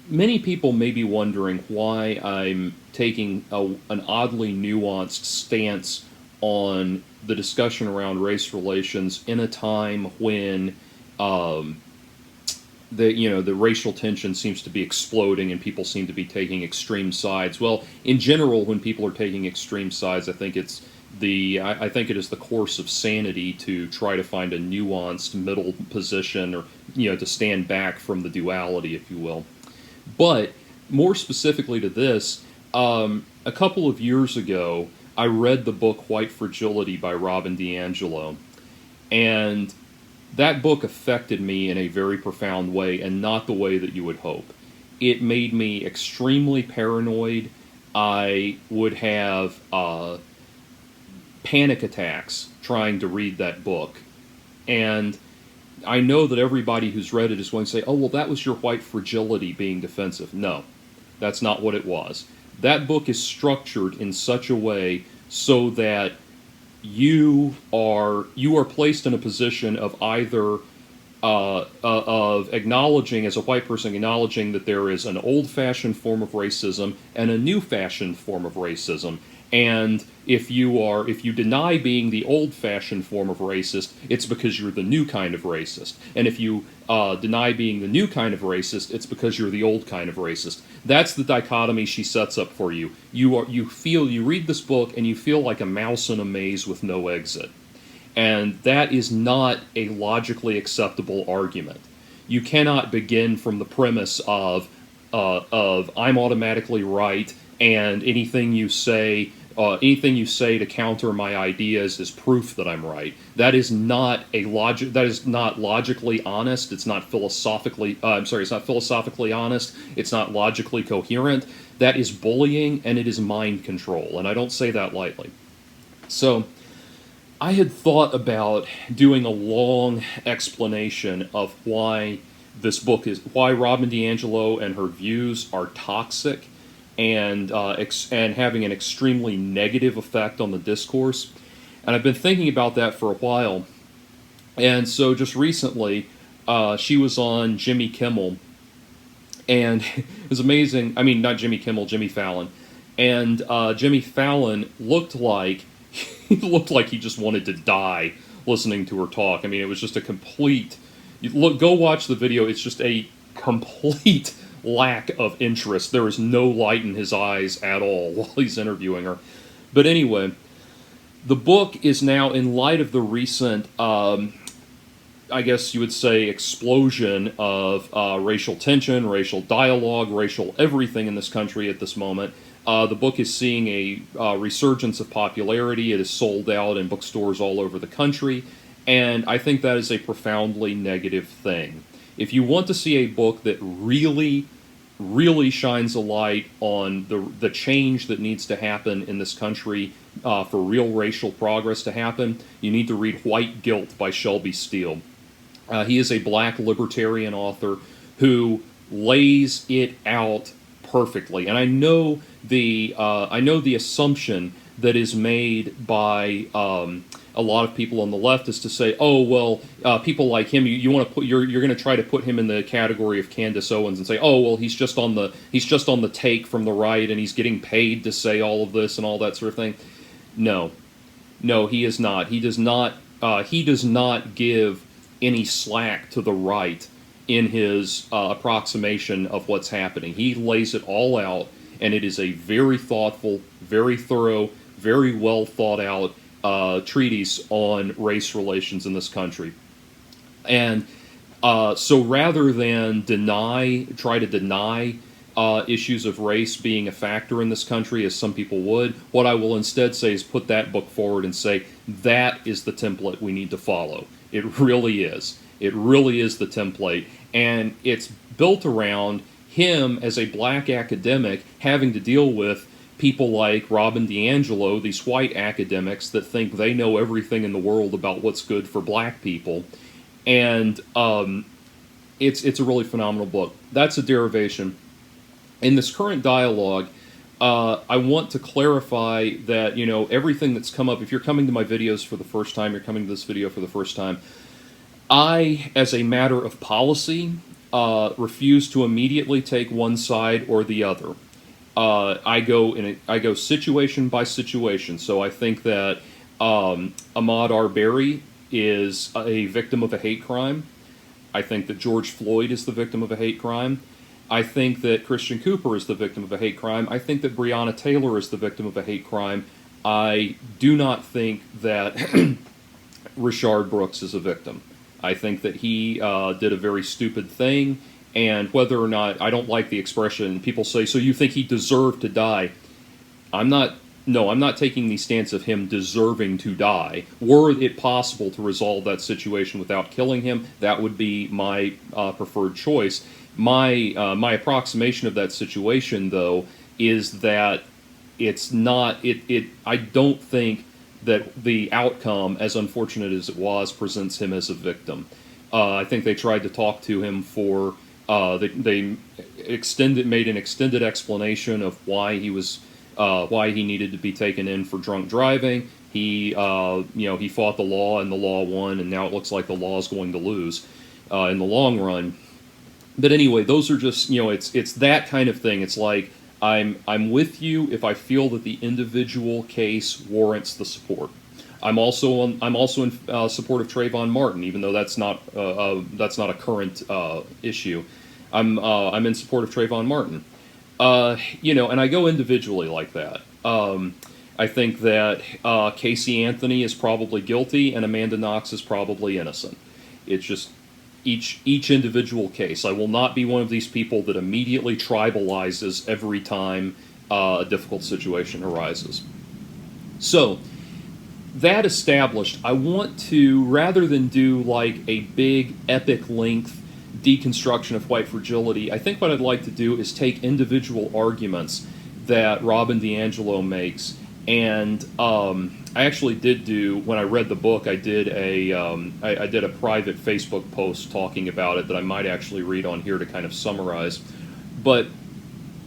Many people may be wondering why I'm taking an oddly nuanced stance on the discussion around race relations in a time when um, the racial tension seems to be exploding and people seem to be taking extreme sides. Well, in general, when people are taking extreme sides, I think it is the course of sanity to try to find a nuanced middle position, or to stand back from the duality, if you will. But more specifically to this, a couple of years ago, I read the book White Fragility by Robin DiAngelo, and that book affected me in a very profound way, and not the way that you would hope. It made me extremely paranoid. I would have panic attacks trying to read that book. And I know that everybody who's read it is going to say, oh, well, that was your white fragility being defensive. No, that's not what it was. That book is structured in such a way so that you are placed in a position of either of acknowledging, as a white person, acknowledging that there is an old-fashioned form of racism and a new-fashioned form of racism. And if you deny being the old-fashioned form of racist, it's because you're the new kind of racist. And if you deny being the new kind of racist, it's because you're the old kind of racist. That's the dichotomy she sets up for you. You read this book and you feel like a mouse in a maze with no exit. And that is not a logically acceptable argument. You cannot begin from the premise of I'm automatically right, and anything you say to counter my ideas is proof that I'm right. That is not That is not logically honest. It's not philosophically. I'm sorry. It's not philosophically honest. It's not logically coherent. That is bullying, and it is mind control. And I don't say that lightly. So I had thought about doing a long explanation of why Robin DiAngelo and her views are toxic, and having an extremely negative effect on the discourse. And I've been thinking about that for a while. And so just recently, she was on Jimmy Kimmel, and it was amazing. I mean, not Jimmy Kimmel, Jimmy Fallon, and Jimmy Fallon looked like he looked like he just wanted to die listening to her talk. I mean, it was just a complete. Go watch the video. It's just a complete lack of interest. There is no light in his eyes at all while he's interviewing her. But anyway, the book is now, in light of the recent, I guess you would say, explosion of racial tension, racial dialogue, racial everything in this country at this moment. The book is seeing a resurgence of popularity. It is sold out in bookstores all over the country, and I think that is a profoundly negative thing. If you want to see a book that really, really shines a light on the change that needs to happen in this country for real racial progress to happen, you need to read White Guilt by Shelby Steele. He is a black libertarian author who lays it out perfectly. And I know the assumption that is made by a lot of people on the left is to say, oh well, people like him, you want to put you're going to try to put him in the category of Candace Owens and say, oh well, he's just on the take from the right, and he's getting paid to say all of this and all that sort of thing. No, no, he is not. He does not. He does not give any slack to the right in his approximation of what's happening. He lays it all out, and it is a very thoughtful, very thorough, very well thought out treatise on race relations in this country. And so rather than try to deny issues of race being a factor in this country, as some people would, what I will instead say is put that book forward and say, that is the template we need to follow. It really is. It really is the template. And it's built around him as a black academic having to deal with people like Robin DiAngelo, these white academics that think they know everything in the world about what's good for black people. And it's a really phenomenal book. That's a derivation. In this current dialogue, I want to clarify that, everything that's come up, if you're coming to my videos for the first time, you're coming to this video for the first time, I, as a matter of policy, refuse to immediately take one side or the other. I go situation by situation. So I think that Ahmaud Arbery is a victim of a hate crime. I think that George Floyd is the victim of a hate crime. I think that Christian Cooper is the victim of a hate crime. I think that Breonna Taylor is the victim of a hate crime. I do not think that Rayshard Brooks is a victim. I think that he did a very stupid thing, and whether or not, I don't like the expression, people say, so you think he deserved to die? I'm not taking the stance of him deserving to die. Were it possible to resolve that situation without killing him, that would be my preferred choice. My approximation of that situation, though, is that it's not, I don't think that the outcome, as unfortunate as it was, presents him as a victim. I think they tried to talk to him for, they made an extended explanation of why he needed to be taken in for drunk driving. He fought the law and the law won, and now it looks like the law is going to lose in the long run. But anyway, those are just, it's that kind of thing. It's like, I'm with you if I feel that the individual case warrants the support. I'm also in support of Trayvon Martin, even though that's not a current issue. I'm in support of Trayvon Martin. And I go individually like that. I think that Casey Anthony is probably guilty and Amanda Knox is probably innocent. It's just each individual case. I will not be one of these people that immediately tribalizes every time a difficult situation arises. So, that established, I want to, rather than do like a big epic length deconstruction of white fragility, I think what I'd like to do is take individual arguments that Robin DiAngelo makes, and I actually did do, when I read the book, I did a private Facebook post talking about it that I might actually read on here to kind of summarize. But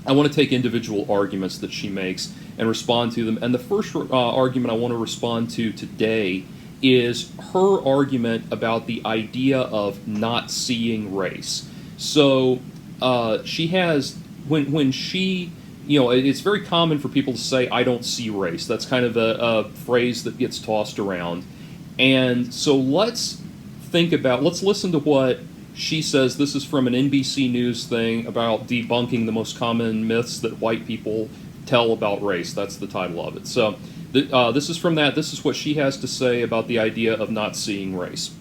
I want to take individual arguments that she makes and respond to them. And the first argument I want to respond to today is her argument about the idea of not seeing race. So she has, when she, it's very common for people to say, I don't see race. That's kind of a phrase that gets tossed around. And so let's listen to what she says. This is from an NBC News thing about debunking the most common myths that white people tell about race. That's the title of it. So this is from that. This is what she has to say about the idea of not seeing race.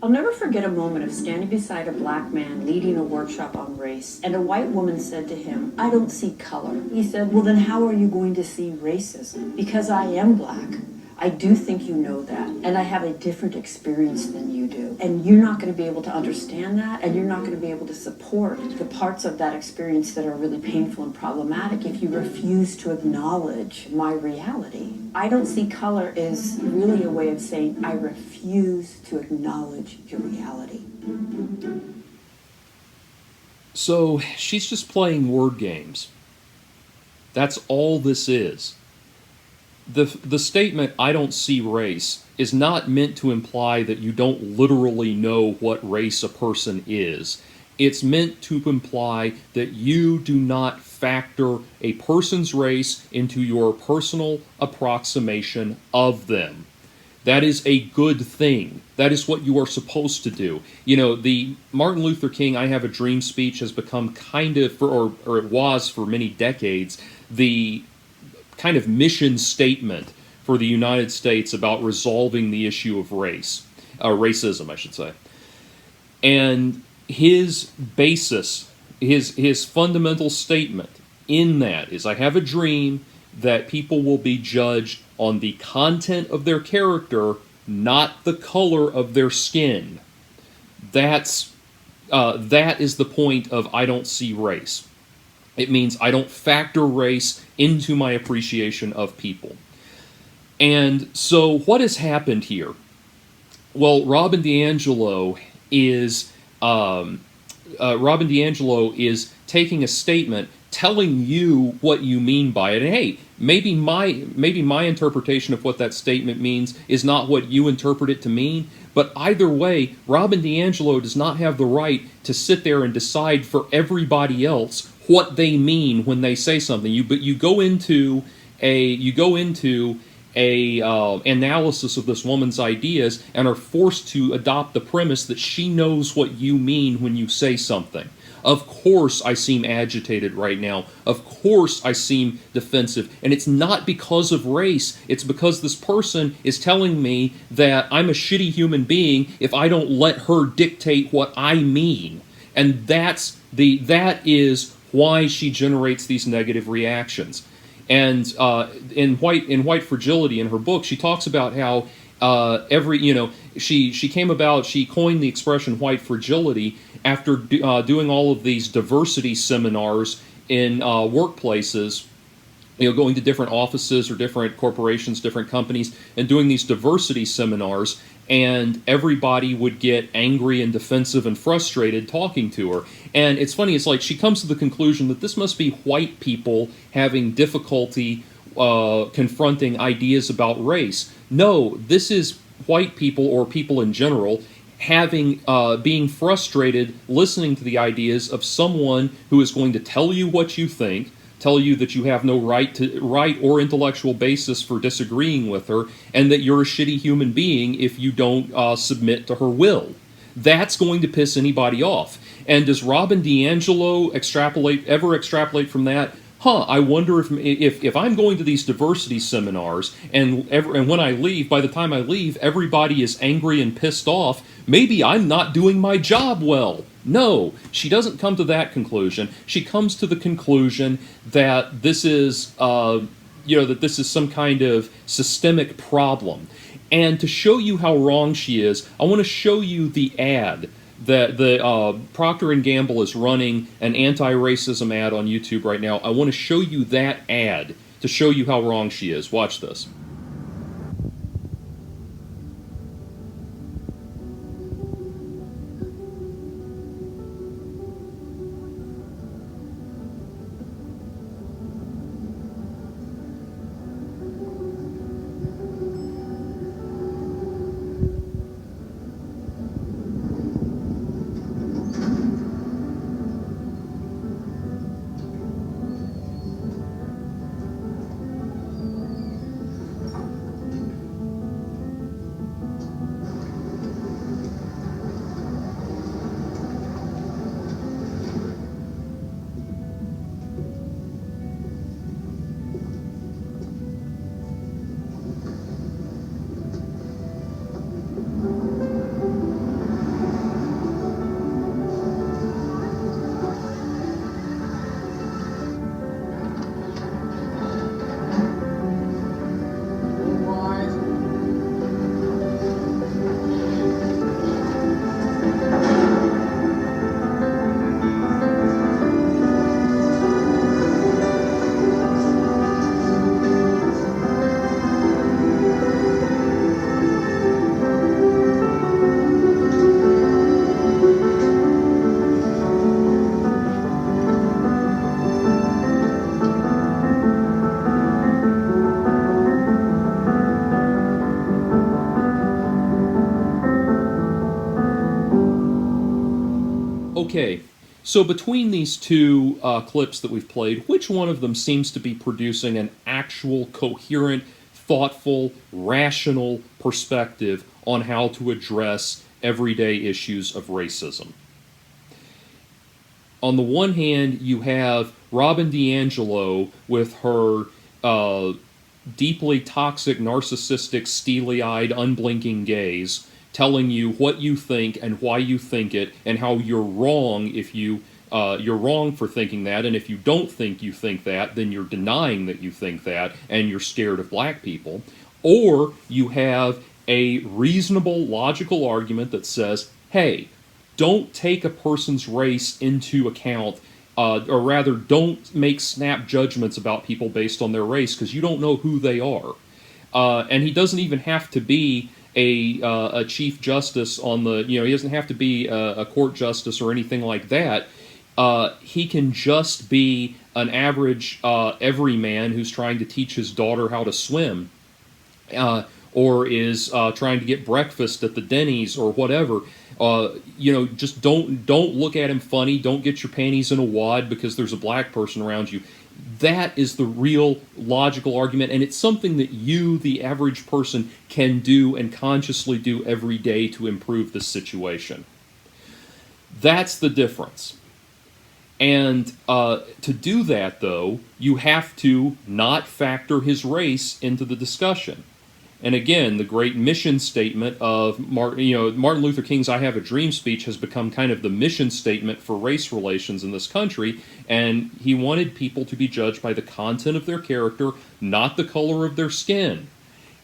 I'll never forget a moment of standing beside a black man leading a workshop on race, and a white woman said to him, I don't see color. He said, well, then how are you going to see racism? Because I am black. I do think you know that, and I have a different experience than you do. And you're not going to be able to understand that, and you're not going to be able to support the parts of that experience that are really painful and problematic if you refuse to acknowledge my reality. I don't see color is really a way of saying I refuse to acknowledge your reality. So she's just playing word games. That's all this is. The statement, I don't see race, is not meant to imply that you don't literally know what race a person is. It's meant to imply that you do not factor a person's race into your personal approximation of them. That is a good thing. That is what you are supposed to do. The Martin Luther King I Have a Dream speech has become kind of, or it was for many decades, the kind of mission statement for the United States about resolving the issue of racism, I should say. And his basis, his fundamental statement in that is, I have a dream that people will be judged on the content of their character, not the color of their skin. That is the point of I don't see race. It means I don't factor race into my appreciation of people. And so what has happened here? Well, Robin DiAngelo is taking a statement telling you what you mean by it. And hey, maybe my interpretation of what that statement means is not what you interpret it to mean. But either way, Robin DiAngelo does not have the right to sit there and decide for everybody else what they mean when they say something. But you go into a analysis of this woman's ideas and are forced to adopt the premise that she knows what you mean when you say something. Of course I seem agitated right now. Of course I seem defensive. And it's not because of race. It's because this person is telling me that I'm a shitty human being if I don't let her dictate what I mean. And that is why she generates these negative reactions. And in White Fragility, in her book, she talks about how she coined the expression white fragility after doing all of these diversity seminars in workplaces, going to different offices or different corporations, different companies, and doing these diversity seminars, and everybody would get angry and defensive and frustrated talking to her. And it's funny, it's like she comes to the conclusion that this must be white people having difficulty confronting ideas about race. No, this is white people, or people in general, being frustrated listening to the ideas of someone who is going to tell you what you think, tell you that you have no right or intellectual basis for disagreeing with her, and that you're a shitty human being if you don't submit to her will. That's going to piss anybody off. And does Robin DiAngelo ever extrapolate from that? I wonder if I'm going to these diversity seminars and when I leave, by the time I leave, everybody is angry and pissed off, maybe I'm not doing my job well. No, she doesn't come to that conclusion. She comes to the conclusion that this is, that this is some kind of systemic problem. And to show you how wrong she is, I want to show you the ad that the Procter & Gamble is running an anti-racism ad on YouTube right now. I want to show you that ad to show you how wrong she is. Watch this. Okay, so between these two clips that we've played, which one of them seems to be producing an actual, coherent, thoughtful, rational perspective on how to address everyday issues of racism? On the one hand, you have Robin DiAngelo with her deeply toxic, narcissistic, steely-eyed, unblinking gaze, telling you what you think and why you think it, and how you're wrong if you're wrong for thinking that, and if you don't think you think that, then you're denying that you think that, and you're scared of black people. Or you have a reasonable, logical argument that says, hey, don't take a person's race into account, or rather, don't make snap judgments about people based on their race, because you don't know who they are. And he doesn't even have to be a chief justice on the, he doesn't have to be a court justice or anything like that. he can just be an average everyman who's trying to teach his daughter how to swim, or is trying to get breakfast at the Denny's or whatever. Just don't look at him funny. Don't get your panties in a wad because there's a black person around you. That is the real logical argument, and it's something that you, the average person, can do and consciously do every day to improve the situation. That's the difference. And to do that, though, you have to not factor his race into the discussion. And again, the great mission statement of Martin Luther King's "I Have a Dream" speech has become kind of the mission statement for race relations in this country. And he wanted people to be judged by the content of their character, not the color of their skin.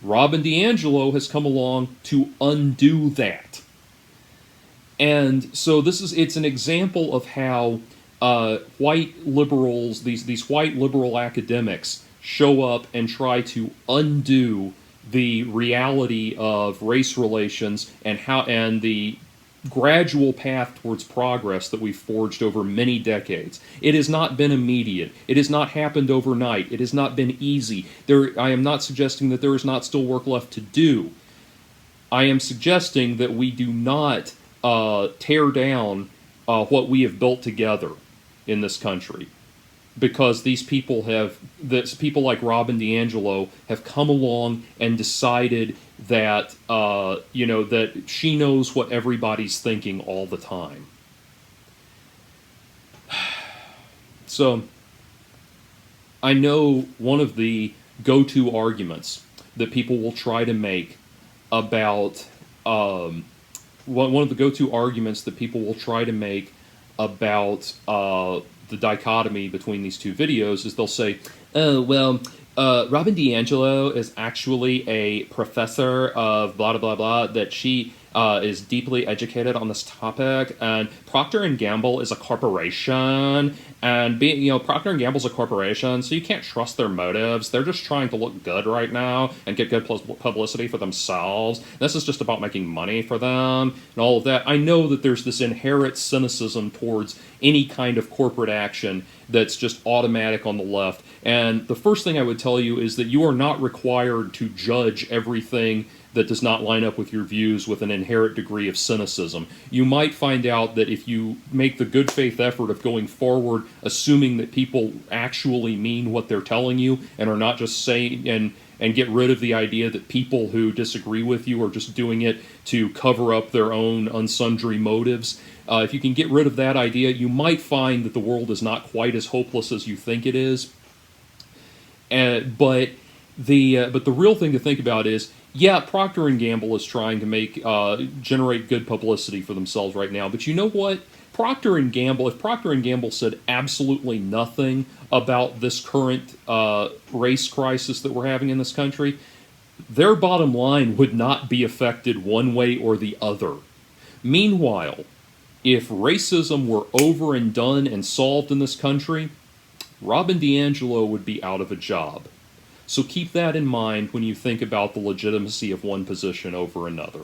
Robin DiAngelo has come along to undo that. And so it's an example of how white liberals, these white liberal academics, show up and try to undo the reality of race relations and the gradual path towards progress that we've forged over many decades. It has not been immediate. It has not happened overnight. It has not been easy. I am not suggesting that there is not still work left to do. I am suggesting that we do not tear down what we have built together in this country, because people like Robin DiAngelo have come along and decided that that she knows what everybody's thinking all the time. So I know one of the go-to arguments that people will try to make about one of the go-to arguments that people will try to make about the dichotomy between these two videos is they'll say, oh, well, Robin DiAngelo is actually a professor of blah, blah, blah, that she is deeply educated on this topic, and Procter & Gamble is a corporation, and Procter & Gamble's a corporation, so you can't trust their motives. They're just trying to look good right now and get good publicity for themselves. This is just about making money for them and all of that. I know that there's this inherent cynicism towards any kind of corporate action that's just automatic on the left. And the first thing I would tell you is that you are not required to judge everything that does not line up with your views with an inherent degree of cynicism. You might find out that if you make the good faith effort of going forward, assuming that people actually mean what they're telling you and are not just saying, and get rid of the idea that people who disagree with you are just doing it to cover up their own unsundry motives. If you can get rid of that idea, you might find that the world is not quite as hopeless as you think it is. But the real thing to think about is, yeah, Procter & Gamble is trying to generate good publicity for themselves right now. But you know what? If Procter & Gamble said absolutely nothing about this current race crisis that we're having in this country, their bottom line would not be affected one way or the other. Meanwhile, if racism were over and done and solved in this country, Robin DiAngelo would be out of a job. So keep that in mind when you think about the legitimacy of one position over another.